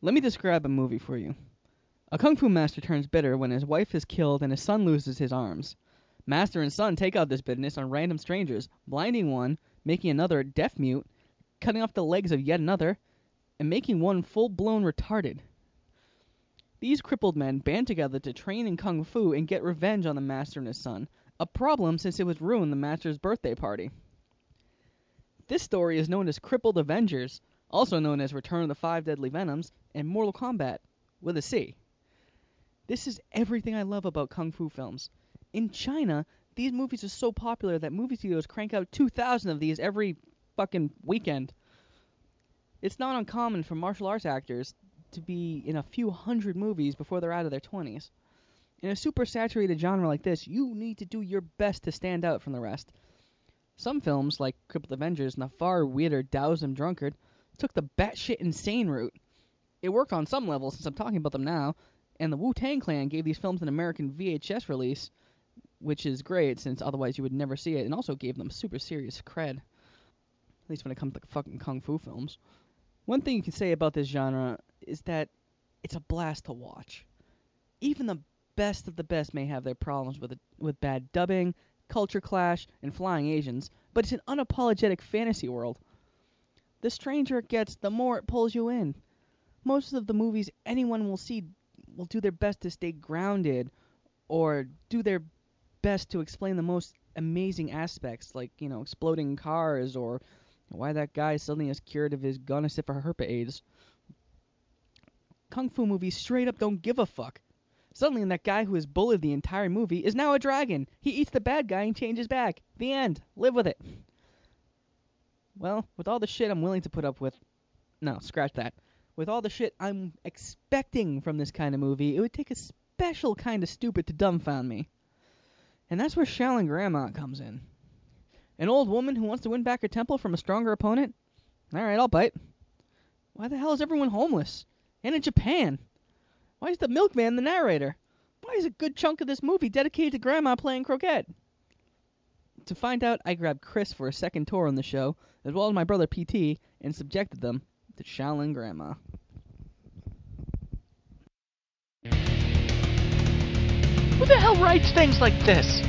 Let me describe a movie for you. A kung fu master turns bitter when his wife is killed and his son loses his arms. Master and son take out this bitterness on random strangers, blinding one, making another deaf mute, cutting off the legs of yet another, and making one full-blown retarded. These crippled men band together to train in kung fu and get revenge on the master and his son, a problem since it would ruin the master's birthday party. This story is known as Crippled Avengers, also known as Return of the Five Deadly Venoms, and Mortal Kombat, with a C. This is everything I love about kung fu films. In China, these movies are so popular that movie studios crank out 2,000 of these every fucking weekend. It's not uncommon for martial arts actors to be in a few hundred movies before they're out of their 20s. In a super saturated genre like this, you need to do your best to stand out from the rest. Some films, like Crippled Avengers and the far weirder Taoism Drunkard, took the batshit insane route. It worked on some level since I'm talking about them now, and the Wu-Tang Clan gave these films an American VHS release, which is great since otherwise you would never see it, and also gave them super serious cred, at least when it comes to fucking kung fu films. One thing you can say about this genre is that it's a blast to watch. Even the best of the best may have their problems with bad dubbing, culture clash, and flying Asians, but it's an unapologetic fantasy world. The stranger it gets, the more it pulls you in. Most of the movies anyone will see will do their best to stay grounded, or do their best to explain the most amazing aspects, like, exploding cars, or why that guy suddenly is cured of his gonorrhea for herpes AIDS. Kung fu movies straight up don't give a fuck. Suddenly that guy who has bullied the entire movie is now a dragon. He eats the bad guy and changes back. The end. Live with it. Well, with all the shit I'm willing to put up with... No, scratch that. With all the shit I'm expecting from this kind of movie, it would take a special kind of stupid to dumbfound me. And that's where Shaolin Grandma comes in. An old woman who wants to win back her temple from a stronger opponent? Alright, I'll bite. Why the hell is everyone homeless? And in Japan? Why is the milkman the narrator? Why is a good chunk of this movie dedicated to Grandma playing croquet? To find out, I grabbed Chris for a second tour on the show, as well as my brother PT, and subjected them to Shaolin Grandma. Who the hell writes things like this?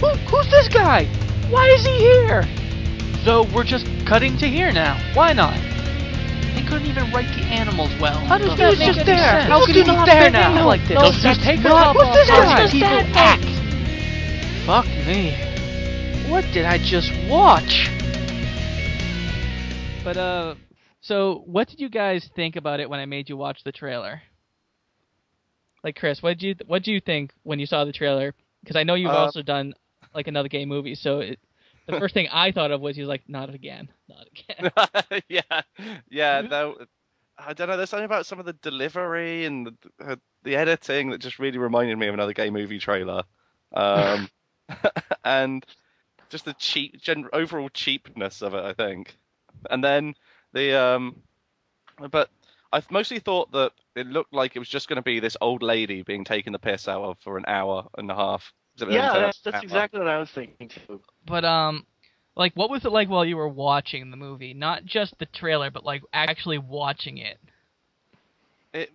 Who's this guy? Why is he here? So we're just cutting to here now. Why not? They couldn't even write the animals well. How does that make any sense? How could he be there now like this? No, just take the top off. Who's this guy? People act. Fuck me. What did I just watch? But, so what did you guys think about it when I made you watch the trailer? Like, Chris, what did you think when you saw the trailer? Because I know you've also done, like, another gay movie, so the first thing I thought of was he was like, not again. Yeah, though, I don't know, there's something about some of the delivery and the editing that just really reminded me of another gay movie trailer. And just the overall cheapness of it, I think. And then but I mostly thought that it looked like it was just going to be this old lady being taken the piss out of for an hour and a half. Yeah, that's exactly what I was thinking too. But, like, what was it like while you were watching the movie? Not just the trailer, but, like, actually watching it.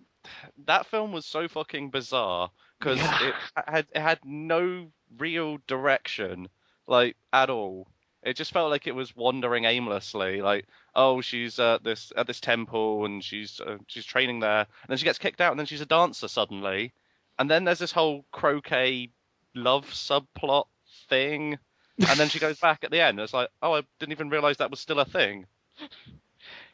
That film was so fucking bizarre, because it had no real direction, like, at all. It just felt like it was wandering aimlessly, like, oh, she's at this temple, and she's training there, and then she gets kicked out, and then she's a dancer suddenly, and then there's this whole croquet love subplot thing, and then she goes back at the end. It's like, oh, I didn't even realize that was still a thing.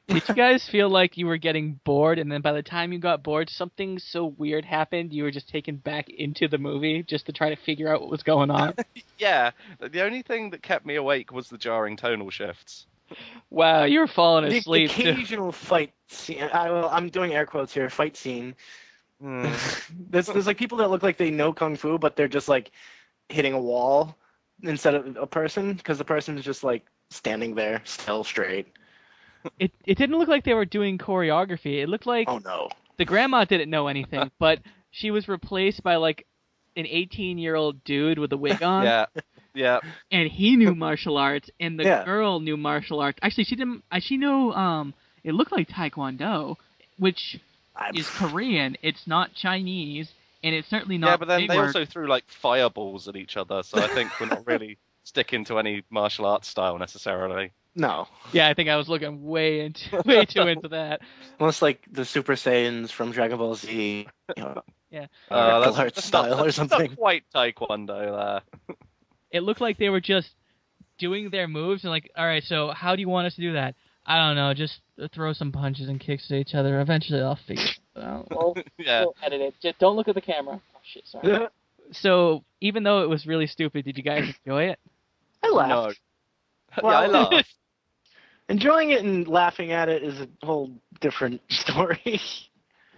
Did you guys feel like you were getting bored, and then by the time you got bored, something so weird happened, you were just taken back into the movie just to try to figure out what was going on? Yeah, the only thing that kept me awake was the jarring tonal shifts. Wow, you were falling asleep. The occasional fight scene. I'm doing air quotes here. Fight scene. There's like people that look like they know kung fu, but they're just like hitting a wall instead of a person, because the person is just like standing there still straight. It didn't look like they were doing choreography. It looked like the grandma didn't know anything, but she was replaced by like an 18-year-old dude with a wig on. Yeah. And he knew martial arts, and the girl knew martial arts. Actually, she didn't. She knew. It looked like Taekwondo, which is Korean. It's not Chinese, and it's certainly Yeah, not. but then they were- also threw like fireballs at each other, so I think we're not really sticking to any martial arts style necessarily. No. Yeah, I think I was looking way too into that. Almost like the Super Saiyans from Dragon Ball Z. You know, Yeah. martial That's, arts that's style not, or that's something. not quite Taekwondo there. It looked like they were just doing their moves and like, all right, so how do you want us to do that? I don't know, just throw some punches and kicks at each other. Eventually, I'll figure it out. Well, Yeah. we'll edit it. Just don't look at the camera. Oh shit, sorry. So even though it was really stupid, did you guys enjoy it? I laughed. No. Well, yeah, I laughed. Enjoying it and laughing at it is a whole different story.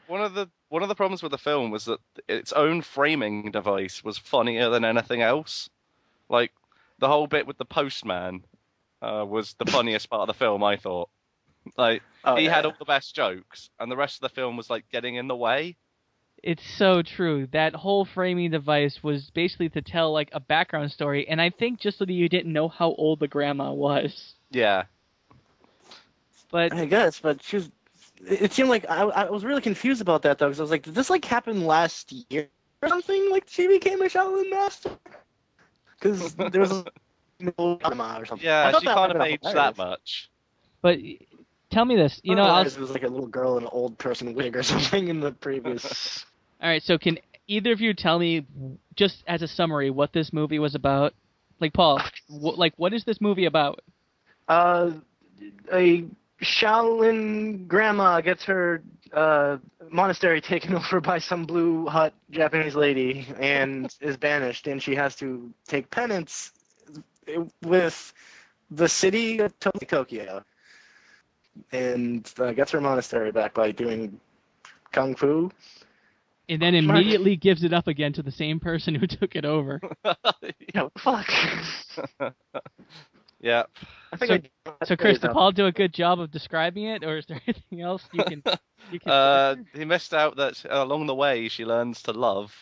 One of the problems with the film was that its own framing device was funnier than anything else. Like the whole bit with the postman was the funniest part of the film, I thought. Like he had all the best jokes, and the rest of the film was like getting in the way. It's so true. That whole framing device was basically to tell like a background story, and I think just so that you didn't know how old the grandma was. Yeah. But I guess, but she was. It seemed like I was really confused about that though, because I was like, did this like happen last year or something? Like she became a Shaolin master? Because there was no drama or something. I Yeah, thought she that can't might have been aged hilarious. that much. But tell me this, you know, Otherwise, it was like a little girl in an old person wig or something in the previous. all right. So can either of you tell me, just as a summary, what this movie was about? Like Paul, what is this movie about? A Shaolin grandma gets her monastery taken over by some blue hut Japanese lady and is banished, and she has to take penance with the city of Tokyo, and gets her monastery back by doing kung fu. And then immediately gives it up again to the same person who took it over. Yeah, fuck. Yeah. I think So Chris, did Paul do a good job of describing it, or is there anything else you can? He missed out that along the way she learns to love.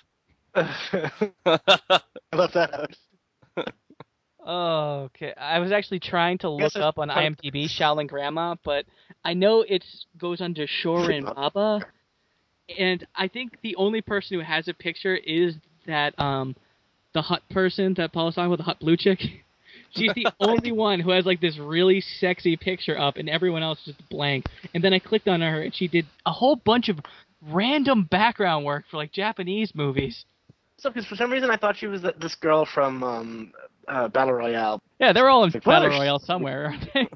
I left that out. Oh, okay. I was actually trying to Guess look up on IMDb Shaolin Grandma, but I know it goes under Shorin Baba, and I think the only person who has a picture is that the hut person that Paul was talking about, the hut blue chick. She's the only one who has like this really sexy picture up, and everyone else is just blank. And then I clicked on her, and she did a whole bunch of random background work for like Japanese movies. So, because for some reason I thought she was this girl from Battle Royale. Yeah, they're all in Like, Battle well, Royale somewhere, aren't they?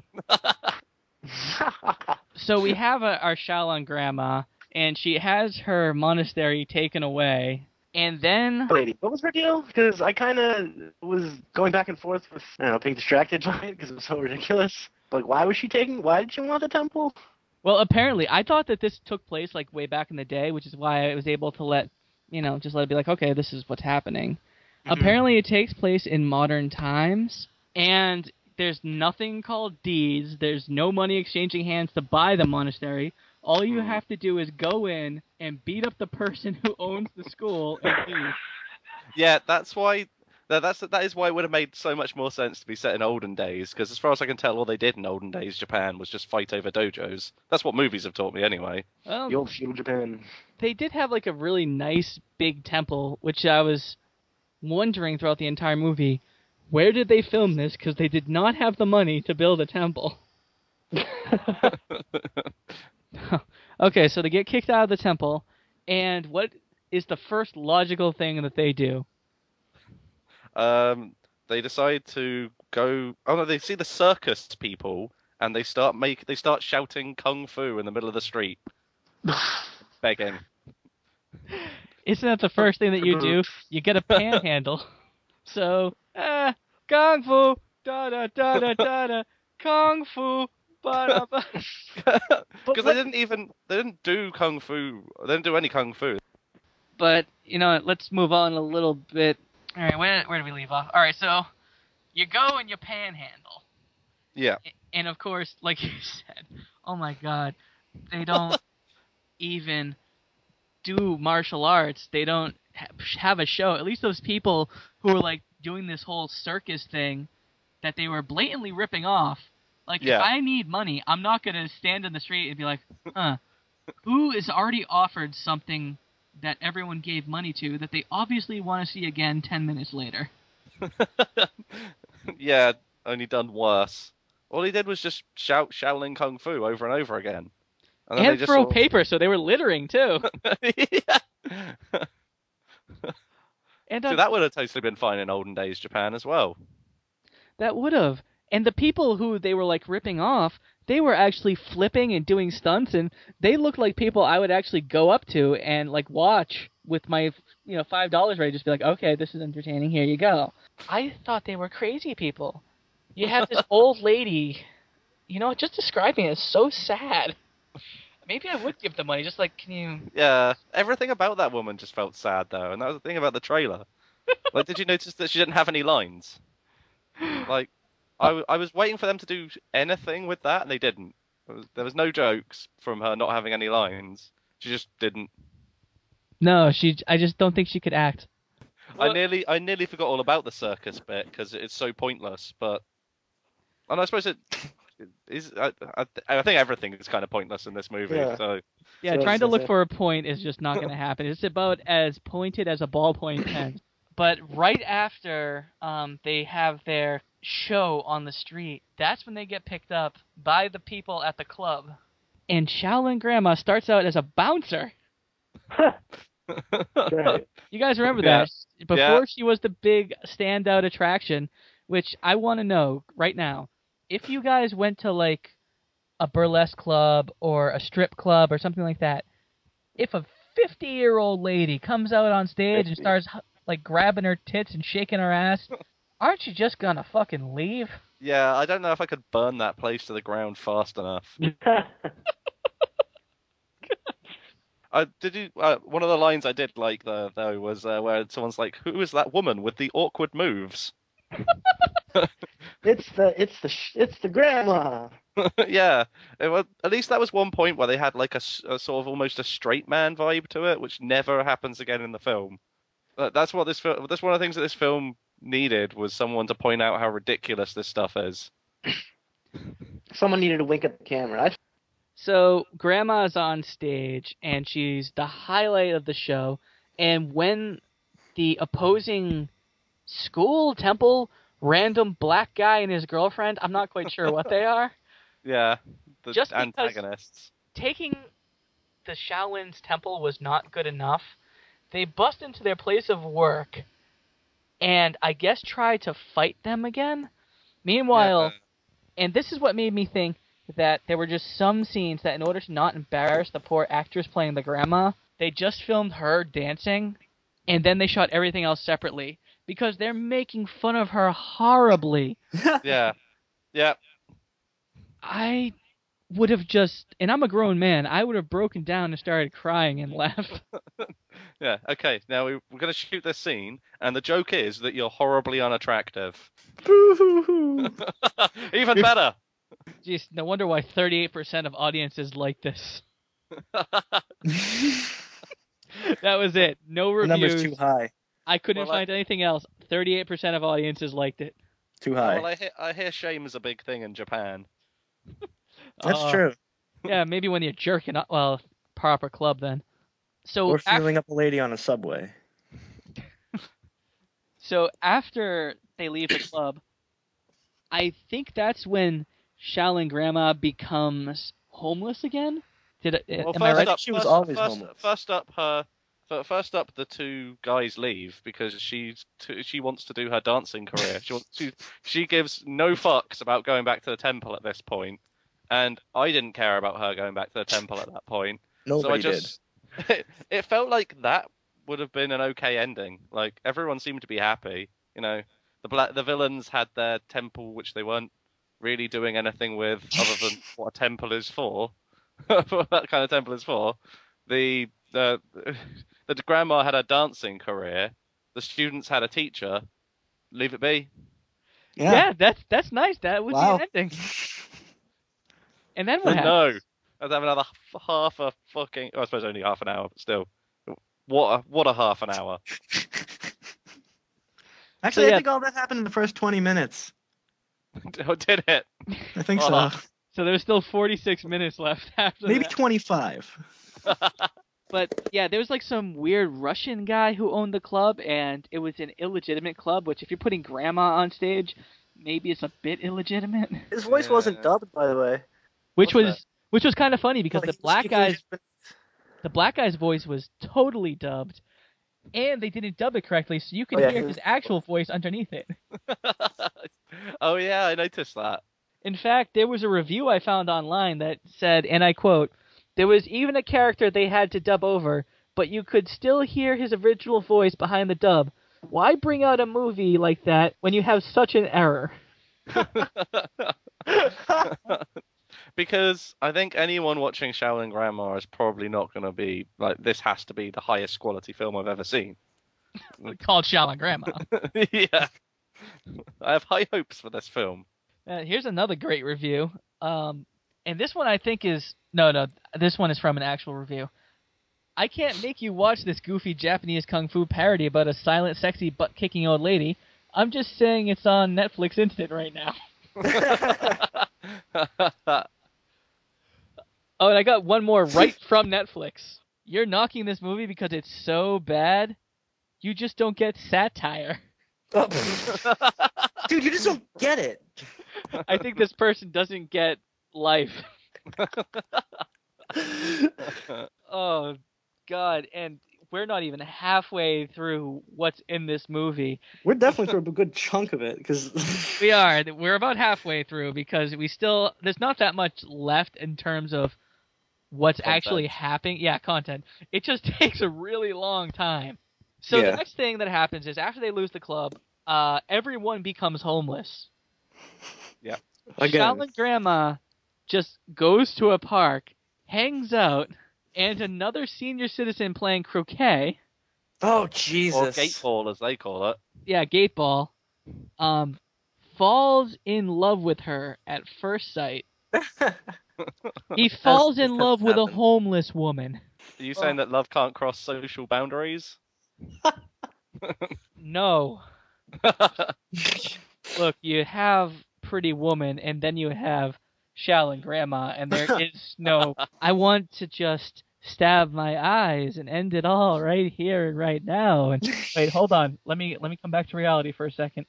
So we have our Shaolin grandma, and she has her monastery taken away. And then Lady, what was her deal? Because I kind of was going back and forth with, I don't know, being distracted by it because it was so ridiculous. Like, why did she want the temple? well, apparently, I thought that this took place like way back in the day, which is why I was able to just let it be like, okay, this is what's happening. Mm-hmm. Apparently, it takes place in modern times, and there's nothing called deeds. There's no money exchanging hands to buy the monastery. All you have to do is go in and beat up the person who owns the school and leave. Yeah, that's why. That is why it would have made so much more sense to be set in olden days. Because as far as I can tell, all they did in olden days, Japan, was just fight over dojos. That's what movies have taught me, anyway. Well, The old feudal Japan. they did have like a really nice big temple, which I was wondering throughout the entire movie, where did they film this? Because they did not have the money to build a temple. Okay, so they get kicked out of the temple, and what is the first logical thing that they do? They decide to go. Oh no, they see the circus people, and they start shouting kung fu in the middle of the street, begging. Isn't that the first thing that you do? You get a panhandle. So, kung fu, da da da da da da, kung fu, ba da ba. Because they didn't do kung fu. They didn't do any kung fu. But let's move on a little bit. All right, where do we leave off? All right, so you go and you panhandle. Yeah. And of course, like you said, oh my God, they don't even do martial arts. They don't have a show. At least those people who are like doing this whole circus thing that they were blatantly ripping off. Like, Yeah. if I need money, I'm not gonna stand in the street and be like, Who is already offered something that everyone gave money to that they obviously want to see again 10 minutes later? Yeah, only done worse. All he did was just shout Shaolin Kung Fu over and over again. And then they And just throw sort paper, so they were littering too. of... Yeah. And So that would have totally been fine in olden days Japan as well. that would have. And the people who they were like ripping off, they were actually flipping and doing stunts, and they looked like people I would actually go up to and like watch with my $5 ready, just be like, okay, this is entertaining. Here you go. I thought they were crazy people. You have this old lady, just describing it as so sad. Maybe I would give the money, just like, can you... Yeah, everything about that woman just felt sad though, and that was the thing about the trailer. Like, did you notice that she didn't have any lines? Like, I was waiting for them to do anything with that, and they didn't. There was no jokes from her not having any lines. She just didn't. No, I just don't think she could act. I nearly forgot all about the circus bit because it's so pointless. But, and I suppose it is. I think everything is kind of pointless in this movie. Yeah. So Yeah, So- trying to so- look so- for a point is just not going to happen. It's about as pointed as a ballpoint pen. But right after they have their show on the street, that's when they get picked up by the people at the club. And Shaolin Grandma starts out as a bouncer. Right. You guys remember Yeah. that? Before she was the big standout attraction, which I want to know right now. If you guys went to like a burlesque club or a strip club or something like that, if a 50-year-old lady comes out on stage and 50. starts like grabbing her tits and shaking her ass, aren't you just gonna fucking leave? yeah, I don't know if I could burn that place to the ground fast enough. One of the lines I did like though was where someone's like, "Who is that woman with the awkward moves?" It's the grandma. Yeah, at least that was one point where they had like a sort of almost a straight man vibe to it, which never happens again in the film. That's what this film. That's one of the things that this film needed was someone to point out how ridiculous this stuff is. Someone needed to wink at the camera. So Grandma's on stage and she's the highlight of the show. And when the opposing school, temple, random black guy and his girlfriend, I'm not quite sure what they are, Yeah, the Just because- antagonists. taking the Shaolin's temple was not good enough. They bust into their place of work and I guess try to fight them again. Meanwhile, and this is what made me think that there were just some scenes that in order to not embarrass the poor actress playing the grandma, they just filmed her dancing and then they shot everything else separately because they're making fun of her horribly. Yeah, yeah. I would have just, and I'm a grown man, I would have broken down and started crying and left. Yeah, okay, now we're going to shoot this scene, and the joke is that you're horribly unattractive. Even better! Jeez, no wonder why 38% of audiences like this. That was it. No The number's reviews. too high. I couldn't Well, find anything else. 38% of audiences liked it. Too high. Well, I hear shame is a big thing in Japan. That's true. Yeah, maybe when you're jerking off, well, proper club then. So Or feeling up a lady on a subway. So after they leave the club, I think that's when Shaolin Grandma becomes homeless again. Well, Am I right? She was always homeless. First up, the two guys leave because she wants to do her dancing career. She gives no fucks about going back to the temple at this point, and I didn't care about her going back to the temple at that point. Nobody so I just, it felt like that would have been an okay ending. Like everyone seemed to be happy. You know, the villains had their temple, which they weren't really doing anything with other than what a temple is for. What that kind of temple is for. The grandma had a dancing career. The students had a teacher. Leave it be. Yeah, that's nice. That would be an ending. And then what happened? No, I'd have another half a fucking. Oh, I suppose only half an hour, but still. What a half an hour. Actually, So, yeah. I think all that happened in the first 20 minutes. Did it? I think Oh. so. So there's still 46 minutes left after Maybe that. 25. But yeah, there was like some weird Russian guy who owned the club, and it was an illegitimate club. Which, if you're putting grandma on stage, maybe it's a bit illegitimate. His voice wasn't dubbed, by the way. Which What's was which was kind of funny because Like, he the black guy's voice was totally dubbed, and they didn't dub it correctly, so you could hear his actual voice underneath it. Oh yeah, I noticed that. In fact, there was a review I found online that said, and I quote, "There was even a character they had to dub over, but you could still hear his original voice behind the dub. Why bring out a movie like that when you have such an error?" Because I think anyone watching Shaolin Grandma is probably not going to be like, this has to be the highest quality film I've ever seen. Called Shaolin Grandma. Yeah. I have high hopes for this film. Here's another great review. And this one I think is... No, this one is from an actual review. "I can't make you watch this goofy Japanese kung fu parody about a silent, sexy, butt-kicking old lady. I'm just saying it's on Netflix Instant right now." Oh, and I got one more right from Netflix. "You're knocking this movie because it's so bad. You just don't get satire." Oh, dude, you just don't get it. I think this person doesn't get life. Oh, God. And we're not even halfway through what's in this movie. We're definitely through a good chunk of it, because... We are. We're about halfway through because there's not that much left in terms of what's actually happening. Yeah, content. It just takes a really long time. So the next thing that happens is after they lose the club, everyone becomes homeless. Yeah. Again. Shaolin Grandma just goes to a park, hangs out, and another senior citizen playing croquet. Oh, Jesus. Or gate ball, as they call it. Yeah, gate ball. Falls in love with her at first sight. He falls in love with a homeless woman. Are you saying that love can't cross social boundaries? No. Look, you have Pretty Woman, and then you have Shaolin Grandma, and there is no, I want to just stab my eyes and end it all right here and right now. And wait, hold on. Let me come back to reality for a second.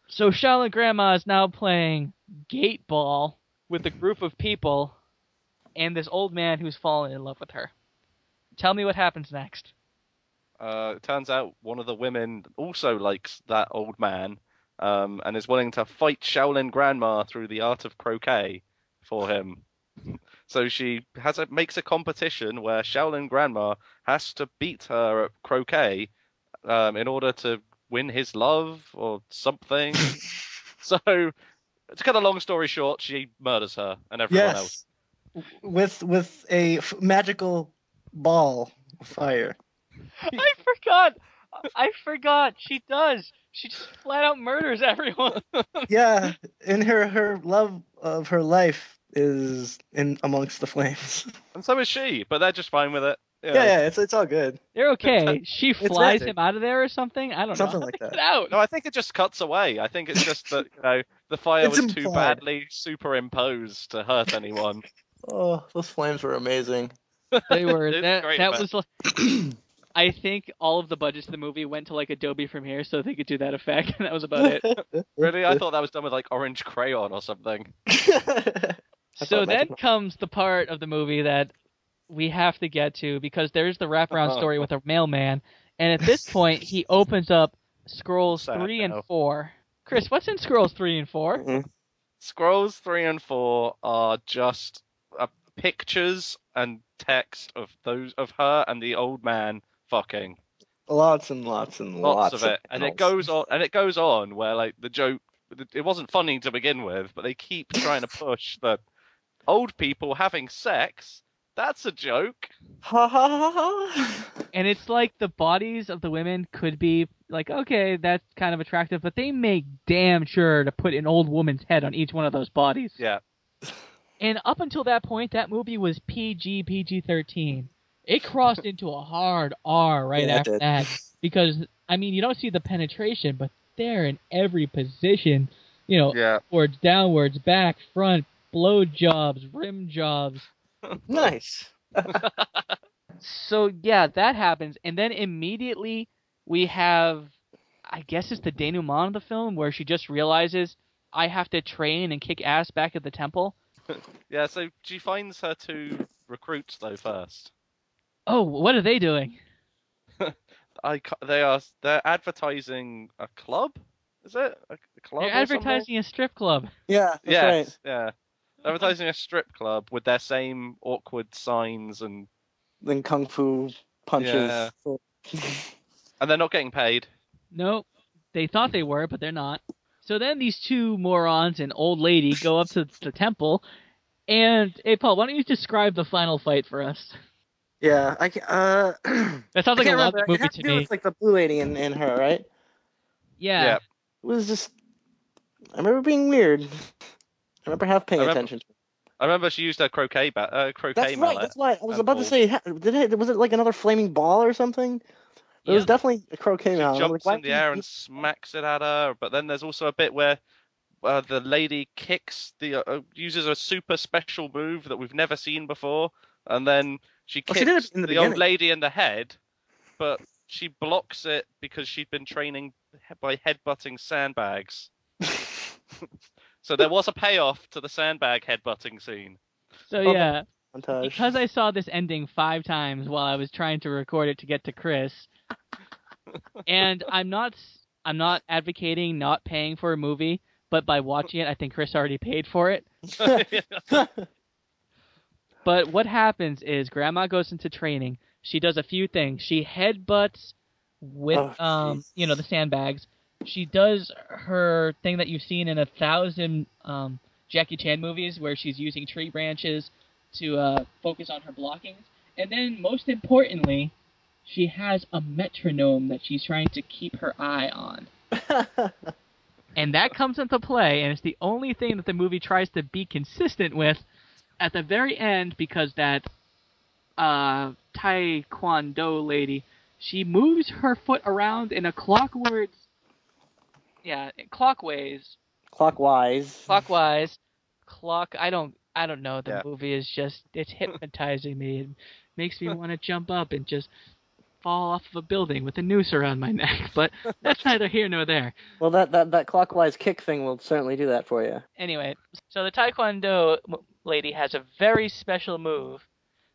So Shaolin Grandma is now playing gate ball with a group of people and this old man who's fallen in love with her. Tell me what happens next. It turns out one of the women also likes that old man, and is willing to fight Shaolin Grandma through the art of croquet for him. So she makes a competition where Shaolin Grandma has to beat her at croquet in order to win his love or something. So, to cut a long story short, she murders her and everyone else. With a magical ball of fire. I forgot. She does. She just flat out murders everyone. Yeah, and her love of her life is in amongst the flames. And so is she, but they're just fine with it. Yeah, it's all good. They're okay. She flies him out of there or something. I don't know. Something like that. Get out. No, I think it just cuts away. I think it's just that the fire was too badly superimposed to hurt anyone. Oh, those flames were amazing. They were. That was. I think all of the budgets of the movie went to like Adobe Premiere so they could do that effect, and that was about it. Really? I thought that was done with like orange crayon or something. So then comes the part of the movie that we have to get to, because there's the wraparound story with a mailman, and at this point he opens up Scrolls 3 and 4. Chris, what's in Scrolls 3 and 4? Mm-hmm. Scrolls 3 and 4 are just pictures and text of her and the old man fucking. Lots and lots and lots of it. And it goes on where like the joke, it wasn't funny to begin with, but they keep trying to push that old people having sex, that's a joke. Ha ha ha ha. And it's like the bodies of the women could be like, okay, that's kind of attractive, but they make damn sure to put an old woman's head on each one of those bodies. Yeah. And up until that point, that movie was PG-13. It crossed into a hard R after that. Because, I mean, you don't see the penetration, but they're in every position. Upwards, downwards, back, front, blow jobs, rim jobs. Nice. So yeah, that happens, and then immediately we have, I guess it's the denouement of the film where she just realizes I have to train and kick ass back at the temple. Yeah, so she finds her two recruits though first. Oh, what are they doing? They're advertising a club. Is it a They're club or something? advertising a strip club. Yeah, that's right. Yes, yeah. They're advertising a strip club with their same awkward signs and Then kung fu punches. yeah, and they're not getting paid. Nope, they thought they were, but they're not. So then these two morons and old lady go up to the temple, and hey Paul, why don't you describe the final fight for us? Yeah, I can. That sounds I like a can't lovely remember. It movie had to to do me. with like the blue lady and her, right? Yeah. Yeah, It was just. I remember being weird. I remember half paying I remember. attention. I remember she used her croquet That's right. mallet. That's why I was and about to balls. say. Was it like another flaming ball or something? It was Yep. definitely a croquet She mallet. I'm like, jumps why in did the you air and use? smacks it at her. But then there's also a bit where the lady kicks uses a super special move that we've never seen before, and then she Oh, she did it kicks in the the old beginning. lady in the head, but she blocks it because she'd been training by headbutting sandbags. So there was a payoff to the sandbag headbutting scene. So Love that yeah, montage. because I saw this ending 5 times while I was trying to record it to get to Chris, and I'm not advocating not paying for a movie, but by watching it, I think Chris already paid for it. But what happens is Grandma goes into training. She does a few things. She headbutts with Oh, jeez. the sandbags. She does her thing that you've seen in 1,000 Jackie Chan movies where she's using tree branches to focus on her blockings. And then most importantly, she has a metronome that she's trying to keep her eye on. And that comes into play, and it's the only thing that the movie tries to be consistent with at the very end, because that Taekwondo lady, she moves her foot around in a clockwise, Clockwise. I don't know. The Yeah. movie is just, it's hypnotizing me. It makes me want to jump up and just fall off of a building with a noose around my neck. But that's neither here nor there. Well, that clockwise kick thing will certainly do that for you. Anyway, so the Taekwondo lady has a very special move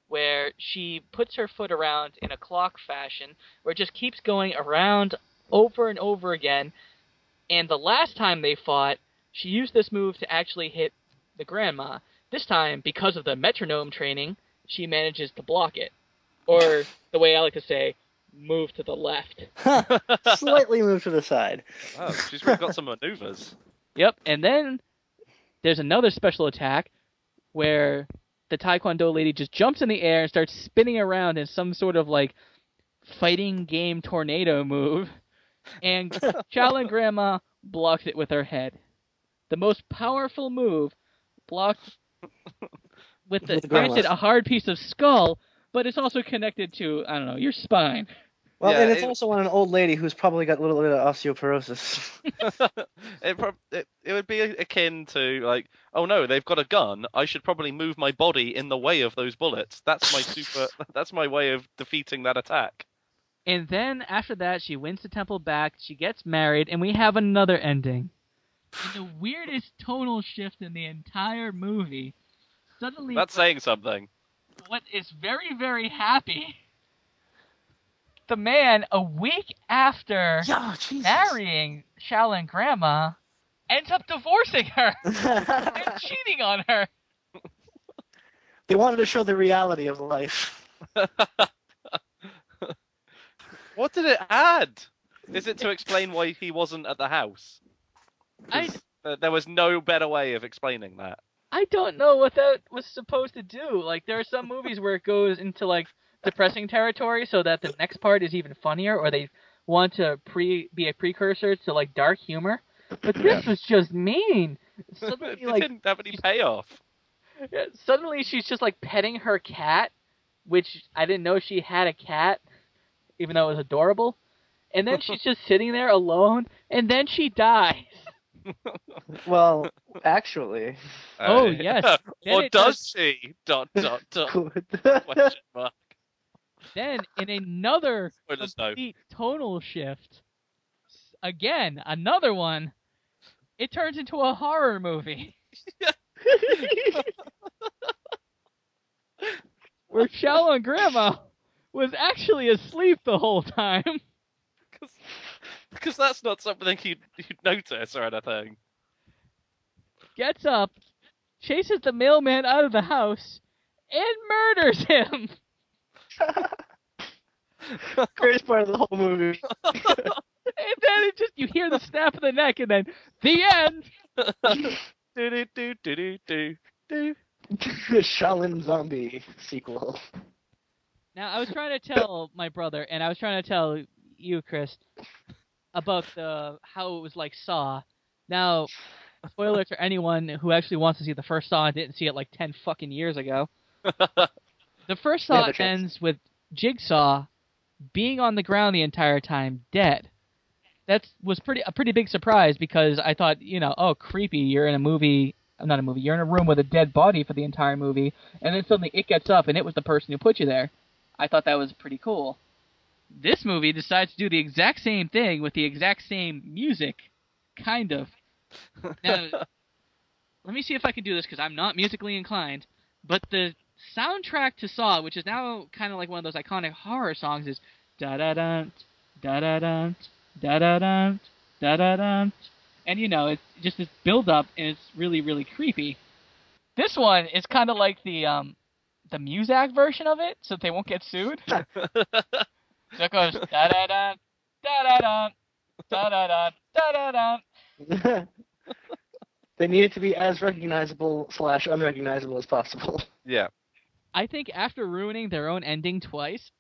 where she puts her foot around in a clock fashion, where it just keeps going around over and over again. And the last time they fought, she used this move to actually hit the grandma. This time, because of the metronome training, she manages to block it. Or, the way I like to say, move to the left. Slightly move to the side. Oh, she's really got some maneuvers. Yep, and then there's another special attack where the Taekwondo lady just jumps in the air and starts spinning around in some sort of like fighting game tornado move, and Shaolin Grandma blocks it with her head. The most powerful move, blocked with With the granted grandma. a hard piece of skull, but it's also connected to, I don't know, your spine. Well, Yeah, and it's also on an old lady who's probably got a little bit of osteoporosis. It would be akin to like, oh no, they've got a gun. I should probably move my body in the way of those bullets. That's my super. That's my way of defeating that attack. And then after that, she wins the temple back, she gets married, and we have another ending. And the weirdest tonal shift in the entire movie. Suddenly, That's saying something. what is very, very happy, the man, a week after Yeah, Jesus. marrying Shaolin Grandma, ends up divorcing her and cheating on her. They wanted to show the reality of life. What did it add? Is it to explain why he wasn't at the house? I, 'Cause there was no better way of explaining that. I don't know what that was supposed to do. Like, there are some movies where it goes into, like, depressing territory so that the next part is even funnier, or they want to be a precursor to, like, dark humor. But this was just mean. Suddenly, It like, didn't have any payoff. suddenly she's just, like, petting her cat, which I didn't know she had a cat, even though it was adorable. And then she's just sitting there alone, and then she dies. Well, actually, Oh, yes. Then Or it does does. she? Dot dot dot. good. Question mark. Then, in another Spoilers, no. complete tonal shift, again, another one, it turns into a horror movie where Shaolin Grandma was actually asleep the whole time. Because that's not something you'd notice or anything. Gets up, chases the mailman out of the house, and murders him. Greatest part of the whole movie. And then it just, you hear the snap of the neck, and then the end. Do do do do do do do. The Shaolin Zombie sequel. Now, I was trying to tell my brother, and I was trying to tell you, Chris, about how it was like Saw. Now, spoilers for anyone who actually wants to see the first Saw and didn't see it like 10 fucking years ago. The first They have Saw a chance. ends with Jigsaw being on the ground the entire time, dead. That was a pretty big surprise because I thought, oh, creepy, you're in a movie, not a movie, you're in a room with a dead body for the entire movie, and then suddenly it gets up and it was the person who put you there. I thought that was pretty cool. This movie decides to do the exact same thing with the exact same music, kind of. Now, let me see if I can do this because I'm not musically inclined, but the soundtrack to Saw, which is now kind of like one of those iconic horror songs, is da-da-dun, da-da-dun, da-da-dun, da-da-dun. And, it's just this build-up, and it's really, really creepy. This one is kind of like the Muzak version of it, so they won't get sued. So it goes da-da-dun, da-da-dun, da-da-dun, da-da-dun. They need it to be as recognizable / unrecognizable as possible. Yeah. I think after ruining their own ending twice,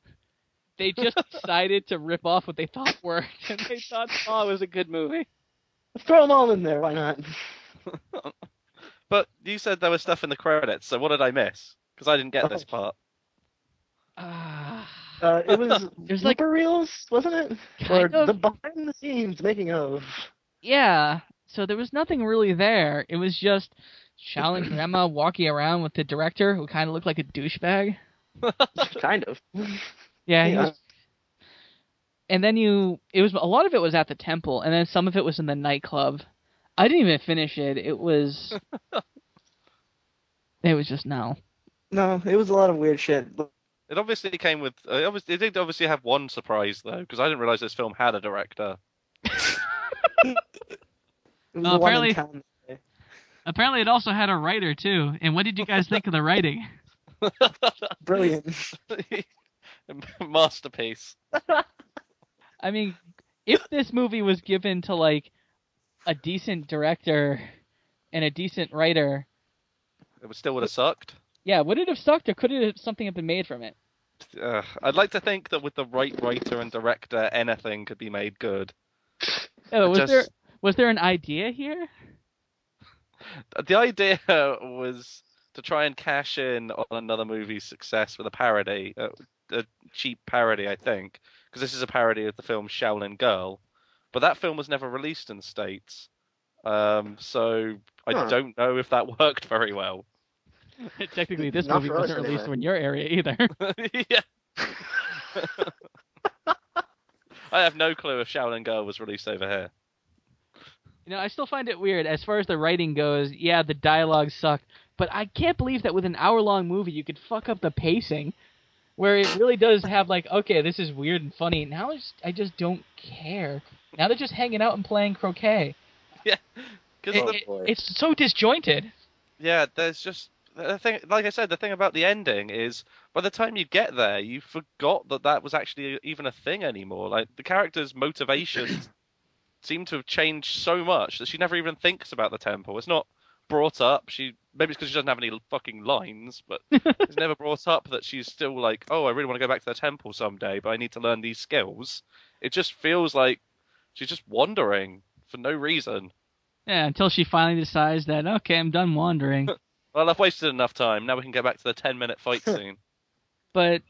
they just decided to rip off what they thought worked, and they thought Saw was a good movie. Throw them all in there, why not? But you said there was stuff in the credits, so what did I miss? Because I didn't get this part. It was There's like blooper reels, wasn't it? Or kind of, the behind the scenes making of. yeah. So there was nothing really there. It was just Shaolin Grandma walking around with the director, who kind of looked like a douchebag. Kind of. Yeah, he was. And then a lot of it was at the temple, and then some of it was in the nightclub. I didn't even finish it. It was just no. No, it was a lot of weird shit. It obviously came with. It did obviously have one surprise though, because I didn't realize this film had a director. It was the one in apparently, town. apparently it also had a writer too. And what did you guys think of the writing? Brilliant. Masterpiece. I mean, if this movie was given to like a decent director and a decent writer, It still would have sucked. yeah, would it have sucked, or could something have been made from it? I'd like to think that with the right writer and director, anything could be made good. Oh, Just- was there an idea here? The idea was to try and cash in on another movie's success with a parody, a cheap parody, I think, because this is a parody of the film Shaolin Girl, but that film was never released in the States, so I don't know if that worked very well. Technically, this Not movie for us, wasn't released anyway. in your area either. Yeah. I have no clue if Shaolin Girl was released over here. I still find it weird. As far as the writing goes, yeah, the dialogue sucked, but I can't believe that with an hour-long movie you could fuck up the pacing, where it really does have like, okay, this is weird and funny. Now I just don't care. Now they're just hanging out and playing croquet. Yeah, because It's so disjointed. yeah, there's just the thing. Like I said, the thing about the ending is by the time you get there, you forgot that was actually even a thing anymore. Like the character's motivations seem to have changed so much that she never even thinks about the temple. It's not brought up. Maybe it's because she doesn't have any fucking lines, but it's never brought up that she's still like, oh, I really want to go back to the temple someday, but I need to learn these skills. It just feels like she's just wandering for no reason. Yeah, until she finally decides that, okay, I'm done wandering. Well, I've wasted enough time. Now we can get back to the 10-minute fight scene. But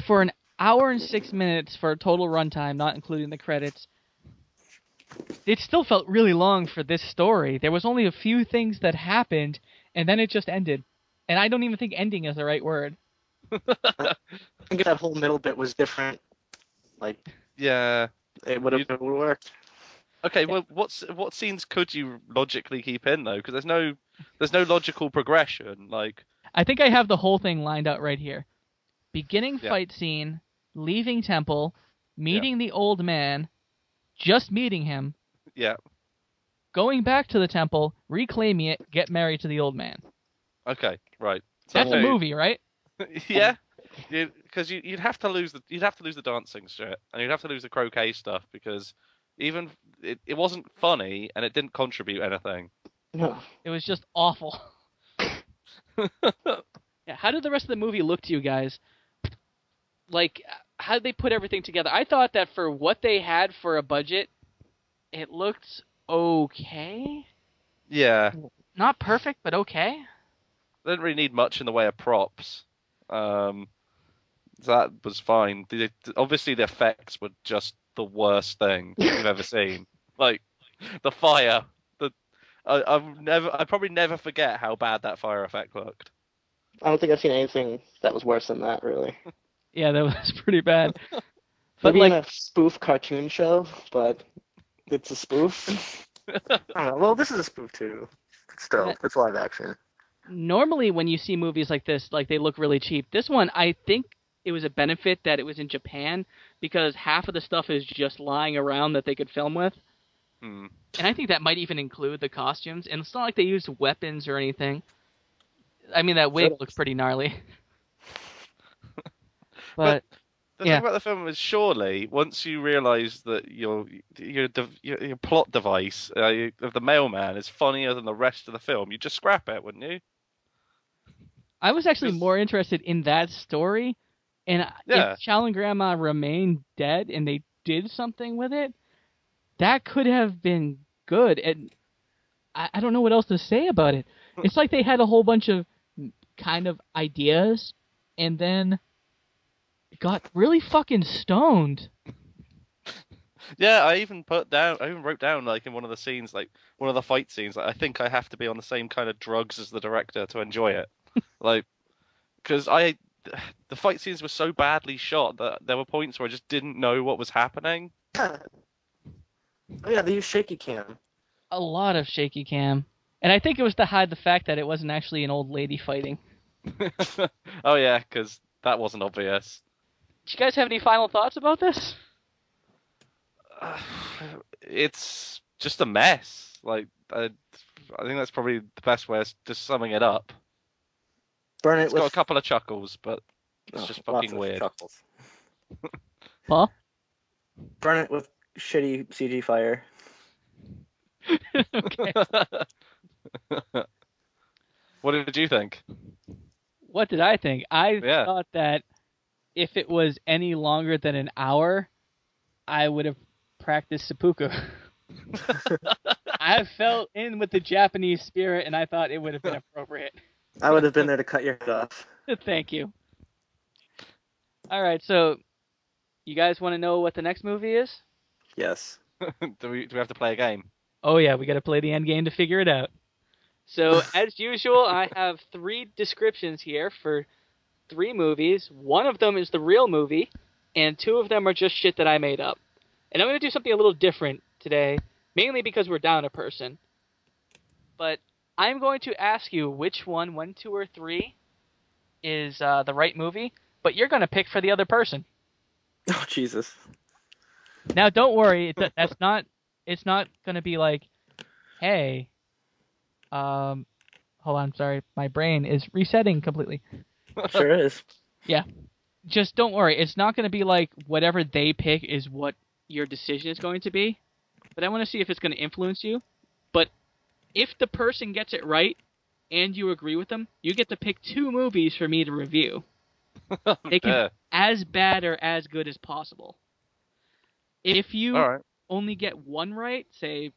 for an hour and 6 minutes for a total runtime, not including the credits, it still felt really long for this story. There was only a few things that happened, and then it just ended. And I don't even think ending is the right word. I think that whole middle bit was different. Like, Yeah. it would have worked. Okay, well, what scenes could you logically keep in though? Because there's no logical progression. Like, I think I have the whole thing lined out right here. Beginning Yeah. fight scene, leaving temple, meeting the old man, just meeting him, yeah, going back to the temple, reclaiming it, get married to the old man. okay, right. So That's a movie, right? Yeah, because you'd have to lose the dancing shit, and you'd have to lose the croquet stuff because even it wasn't funny and it didn't contribute anything. No. It was just awful. Yeah, how did the rest of the movie look to you guys? Like, how did they put everything together? I thought that for what they had for a budget, it looked okay. Yeah, Not perfect, but okay. they didn't really need much in the way of props. That was fine. Obviously, the effects were just the worst thing you've ever seen. Like the fire. I probably never forget how bad that fire effect looked. I don't think I've seen anything that was worse than that, really. Yeah, that was pretty bad. But Maybe like, in a spoof cartoon show, but it's a spoof. I don't know. Well, this is a spoof too. Still, it's live action. normally when you see movies like this, like they look really cheap. This one, I think it was a benefit that it was in Japan because half of the stuff is just lying around that they could film with. Hmm. And I think that might even include the costumes. And it's not like they used weapons or anything. I mean, that wig looks pretty gnarly. But The yeah. thing about the film is, surely once you realise that your plot device of the mailman is funnier than the rest of the film, you just scrap it, wouldn't you? I was actually 'Cause- more interested in that story. And Yeah. if Shaolin Grandma remained dead and they did something with it, that could have been good. And I don't know what else to say about it. It's like they had a whole bunch of kind of ideas and then got really fucking stoned. Yeah, I even wrote down like in one of the scenes, like one of the fight scenes, like I think I have to be on the same kind of drugs as the director to enjoy it. Like, because the fight scenes were so badly shot that there were points where I just didn't know what was happening. Oh yeah, they use shaky cam. A lot of shaky cam. And I think it was to hide the fact that it wasn't actually an old lady fighting. Oh yeah, because that wasn't obvious. Do you guys have any final thoughts about this? It's just a mess. Like, I think that's probably the best way of just summing it up. Burn it It's with got a couple of chuckles, but it's just lots fucking of weird. chuckles. Paul? Burn it with shitty CG fire. Okay. What did you think? What did I think? I Yeah. thought that if it was any longer than an hour, I would have practiced seppuku. I fell in with the Japanese spirit, and I thought it would have been appropriate. I would have been there to cut your head off. Thank you. All right, so you guys want to know what the next movie is? Yes. Do we have to play a game? Oh yeah, we got to play the end game to figure it out. So as usual, I have 3 descriptions here for 3 movies. One of them is the real movie, and 2 of them are just shit that I made up. And I'm going to do something a little different today, mainly because we're down a person. But I'm going to ask you which one, 1, 2, or 3, is the right movie, but you're going to pick for the other person. Oh Jesus. Now, don't worry, it's not going to be like, hey, hold on, sorry, my brain is resetting completely. Sure is. Yeah. Just don't worry. It's not going to be like whatever they pick is what your decision is going to be. But I want to see if it's going to influence you. But if the person gets it right and you agree with them, you get to pick 2 movies for me to review. They can Yeah. as bad or as good as possible. If you All right. only get one right, say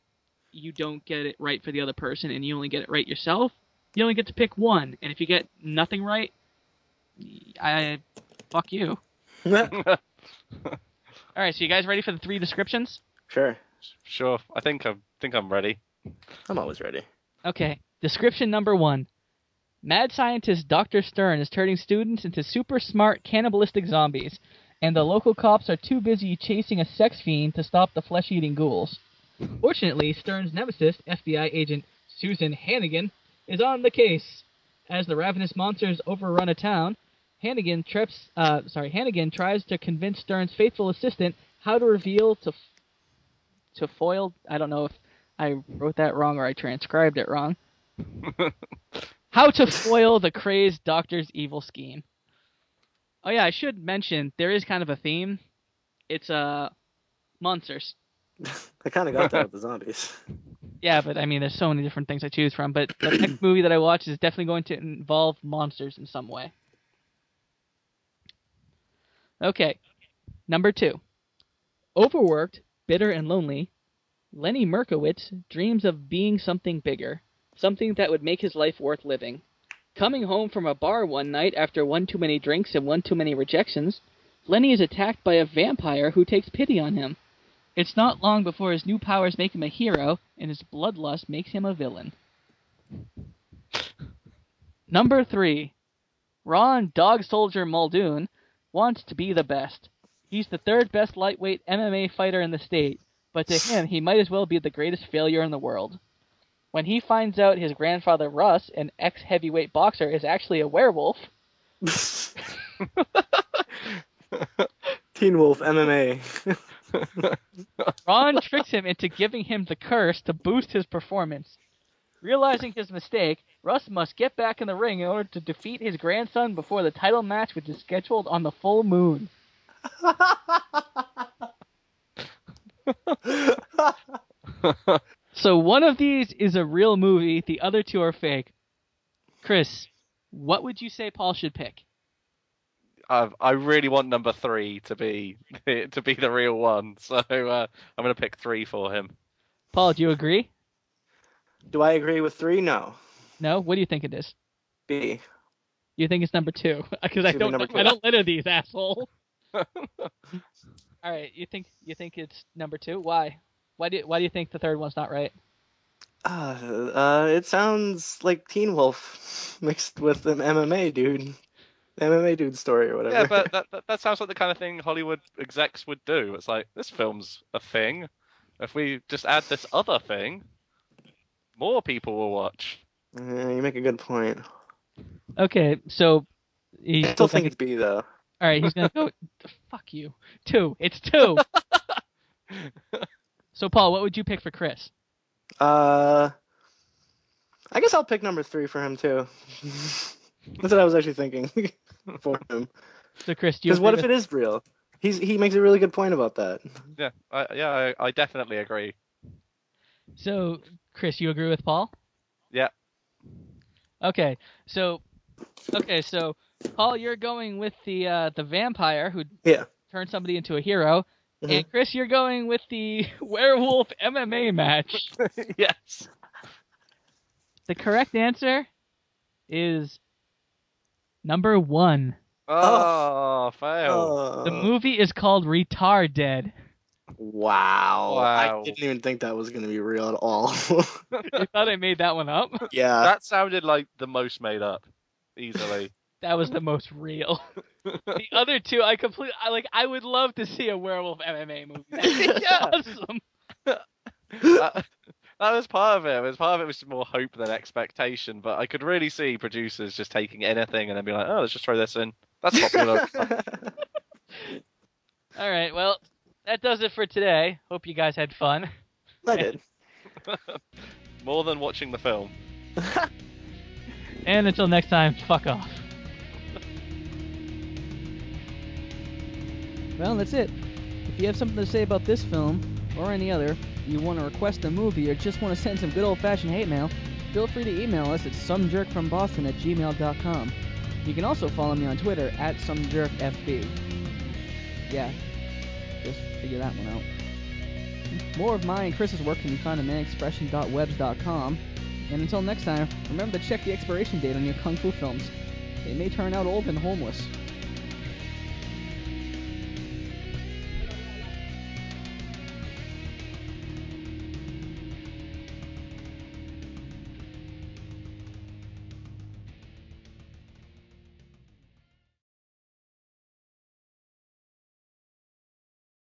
you don't get it right for the other person and you only get it right yourself, you only get to pick 1. And if you get nothing right, fuck you. All right, so you guys ready for the 3 descriptions? Sure. Sure. I think I'm ready. I'm always ready. Okay. Description number 1. Mad scientist Dr. Stern is turning students into super smart cannibalistic zombies, and the local cops are too busy chasing a sex fiend to stop the flesh-eating ghouls. Fortunately, Stern's nemesis, FBI agent Susan Hannigan, is on the case. As the ravenous monsters overrun a town, Hannigan tries to convince Stern's faithful assistant how to reveal to foil. I don't know if I wrote that wrong or I transcribed it wrong. How to foil the crazed doctor's evil scheme. Oh yeah, I should mention there is kind of a theme. It's monsters. I kind of got that with the zombies. Yeah, but I mean, there's so many different things I choose from. But the next movie that I watch is definitely going to involve monsters in some way. Okay, number 2. Overworked, bitter, and lonely, Lenny Merkowitz dreams of being something bigger, something that would make his life worth living. Coming home from a bar one night after one too many drinks and one too many rejections, Lenny is attacked by a vampire who takes pity on him. It's not long before his new powers make him a hero, and his bloodlust makes him a villain. Number 3. Ron Dog Soldier Muldoon wants to be the best. He's the 3rd best lightweight MMA fighter in the state, but to him, he might as well be the greatest failure in the world. When he finds out his grandfather Russ, an ex-heavyweight boxer, is actually a werewolf... Teen Wolf MMA. Ron tricks him into giving him the curse to boost his performance. Realizing his mistake, Russ must get back in the ring in order to defeat his grandson before the title match, which is scheduled on the full moon. So one of these is a real movie, the other 2 are fake. Chris, what would you say Paul should pick? I really want number 3 to be the real one, so I'm gonna pick 3 for him. Paul, do you agree? Do I agree with 3? No. No? What do you think it is? B. You think it's number 2? Because I don't litter these, asshole. All right, you think it's number 2? Why? Why do you think the 3rd one's not right? It sounds like Teen Wolf mixed with an MMA dude. MMA dude story or whatever. Yeah, but that sounds like the kind of thing Hollywood execs would do. It's like, this film's a thing. If we just add this other thing, more people will watch. You make a good point. Okay, so I still think it's B though. All right, he's gonna go. Fuck you. 2. It's 2. So Paul, what would you pick for Chris? I guess I'll pick number 3 for him too. That's what I was actually thinking for him. So Chris, do you? Because what if it is real? He makes a really good point about that. Yeah, I definitely agree. So Chris, you agree with Paul? Yeah. Okay, so Paul, you're going with the vampire who turned somebody into a hero, and Chris, you're going with the werewolf MMA match. Yes. The correct answer is number 1. Oh, fail. The movie is called Retard Dead. Wow. I didn't even think that was going to be real at all. You thought I made that one up? Yeah. That sounded like the most made up, easily. That was the most real. The other 2, I would love to see a werewolf MMA movie. That's awesome. That was part of it. Part of it was more hope than expectation, but I could really see producers just taking anything and then be like, oh, let's just throw this in. That's popular. All right, well, that does it for today. Hope you guys had fun. I did. More than watching the film. And until next time, fuck off. Well, that's it. If you have something to say about this film, or any other, you want to request a movie, or just want to send some good old-fashioned hate mail, feel free to email us at somejerkfromboston@gmail.com. You can also follow me on Twitter at somejerkfb. Yeah, just figure that one out. More of mine and Chris's work can be found at manexpression.webs.com. And until next time, remember to check the expiration date on your kung fu films. They may turn out old and homeless.